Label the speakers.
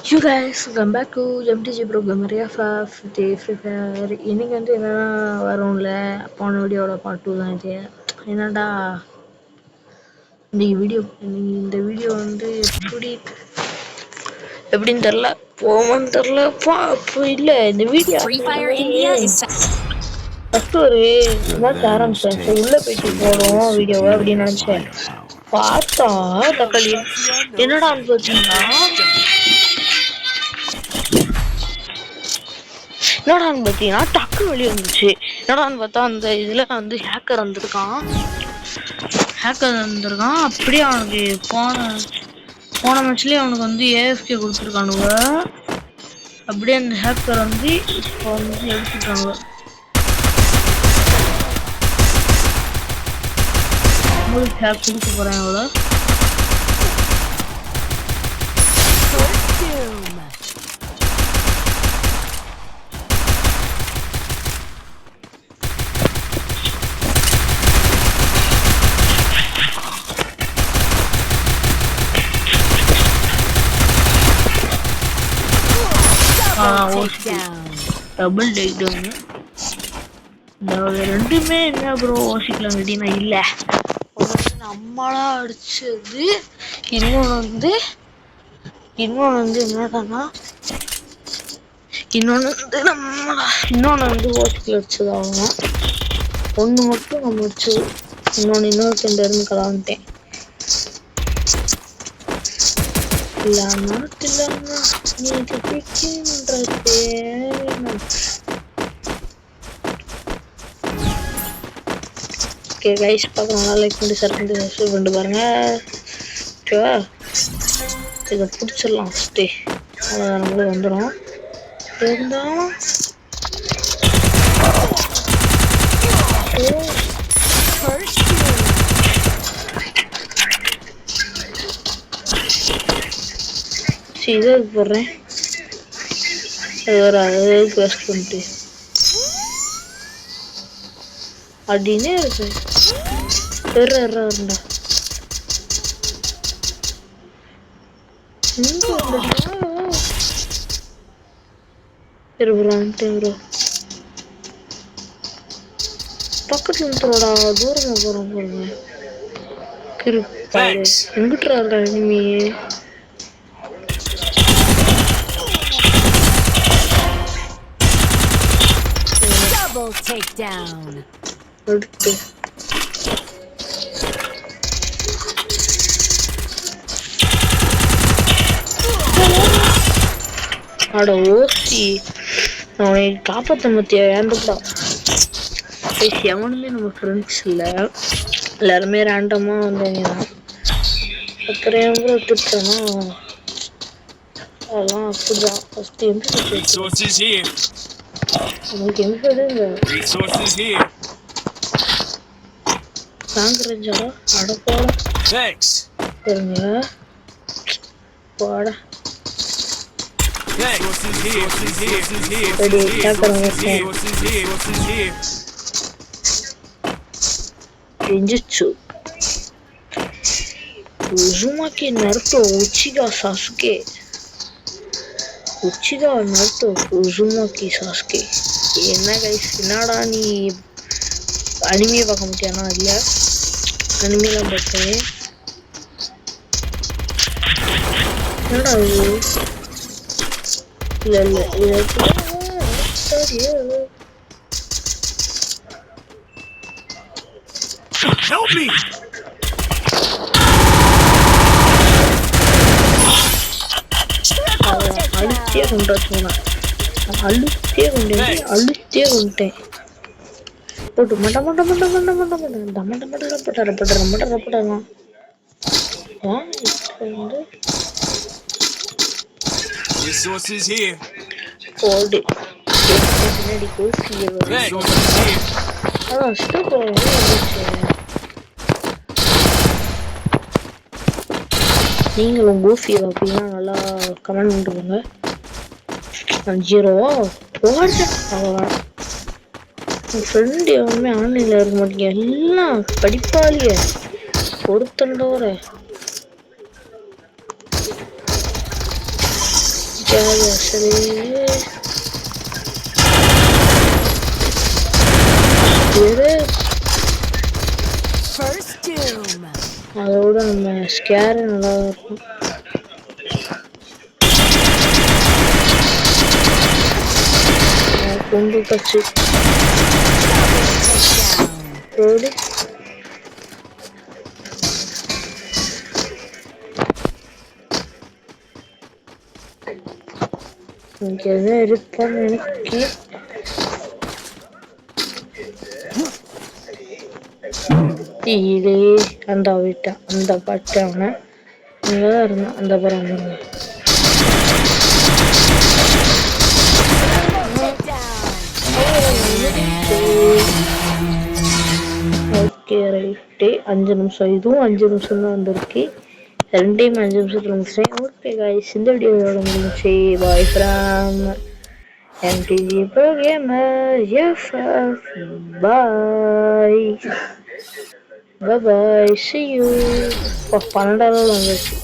Speaker 1: You guys, welcome back to MTG Program FF Free Fire. இன்னைக்கு வந்து என்னன்னா வரும்ல போன வீடியோட பார்ட் 2 தான் இது. என்னடா இந்த வீடியோ வந்து எப்படின்னு தெரியல, போமான்னு தெரியல. அப்போ இல்லை இந்த வீடியோ ஃபர்ஸ்ட் ஒரு இதாக ஆரம்பிச்சேன். சரி உள்ள போயிட்டு போடும் வீடியோவை அப்படின்னு நினைச்சேன். பார்த்தா தக்காளி என்னடான்னு பார்த்தீங்கன்னா என்னடான்னு பார்த்தீங்கன்னா டக்குன்னு வெளியே வந்துச்சு. என்னடான்னு பார்த்தா அந்த இதில் வந்து ஹேக்கர் வந்திருக்கான். அப்படியே அவனுக்கு போன மேட்ச்லேயே அவனுக்கு வந்து ஏஎஃப்கே கொடுத்துருக்கானுங்க. அப்படியே அந்த ஹேக்கர் வந்து இப்போ வந்து எடுத்துட்டாங்க. உங்களுக்கு ஹேக் கொடுக்க போகிறேன் அவ்வளோ. டபுள் டேக்டவுன் ரெண்டுமே என்ன ப்ரோ ஓசிக்கலாம் கேட்டீங்கன்னா இல்லை. ஒன்று வந்து நம்மளா அடிச்சது, இன்னொன்று வந்து என்னடானா இன்னொன்று வந்து ஓசிக்கல அடிச்சது. அவங்க ஒன்று மட்டும் நம்ம அடிச்சது, இன்னொருத்தன் இருந்து கலான்ட்டேன். ஓகே கைஸ், பார்க்கலாம். லைக் பண்ணி ஷேர் பண்ணி சப்ஸ்கிரைப் பண்ணிட்டு பாருங்க. ஓகேவா, இதை பிடிச்சிடலாம் ஃபஸ்ட்டு. அவ்வளோதான், நம்மளும் வந்துடும். இருந்தாலும் இதை போடுறேன். அதுக்கு வேஸ்ட் பண்ணிட்டு அப்படின்னே இருக்கு. இருந்தா ப்ரோ பக்கத்துல இருந்துடா, தூரமா போறோம் போறேங்க. எங்கிட்டா இருக்கா இனிமே? அடுத்து அட ஓசி, அவனை காப்பாற்ற மத்தியா ஏண்டப்பா. எவனுமே நம்ம ஃப்ரெண்ட்ஸ் இல்லை, எல்லாருமே ரேண்டமாக வந்தவங்க தான். அப்புறம் எவ்வளோ திட்டனா அதெல்லாம் அப்படிதான். ஃபஸ்ட்டு நமக்கு எங்க வாங்குறா அட போட இருங்க போட Genjutsu Uzumaki Naruto Uchiha Sasuke Naruto Uzumaki Sasuke. என்ன கைஸ், என்னடா நீ அனிமே பார்க்க மாட்டியானா? இல்லை, அனிமேலாம் பார்த்தேன். என்னடா இது? இல்லை அழுத்தே கொண்டேன் போட்டு மட்டப்பட்டாங்க. போடு பின்னாடி நீங்களும் கோஃபி அப்படின்னா நல்லா கமெண்ட் பண்ணிருக்கோங்க. 0 அவ்வளோதான். என் ஃப்ரெண்டு எவனுமே ஆன்லைனில் இருக்க மாட்டேங்க, எல்லாம் படிப்பாளிய ஒருத்தண்டோட சரி அதோட நம்ம ஸ்கேர் நல்லா இருக்கும். குண்டு கட்சி போடு. இங்கே எதுவும் இருப்பான்னு நினைக்கிறேன். தீயிலே அந்த விட்டான் அந்த பாட்டு அவனை அங்கதான் இருந்தான். அந்த படம் ஓகே ரைட்டு. 5 நிமிஷம் இதுவும் 5 நிமிஷம் தான் வந்திருக்கு. ரெண்டையும் 5 நிமிஷத்துல முடிச்சேன். ஓகே கைஸ், இந்த வீடியோவோட முடிஞ்சு. Bye from MTG Pro Gamer. Bye. Bye bye. See you. 12 வந்துச்சு.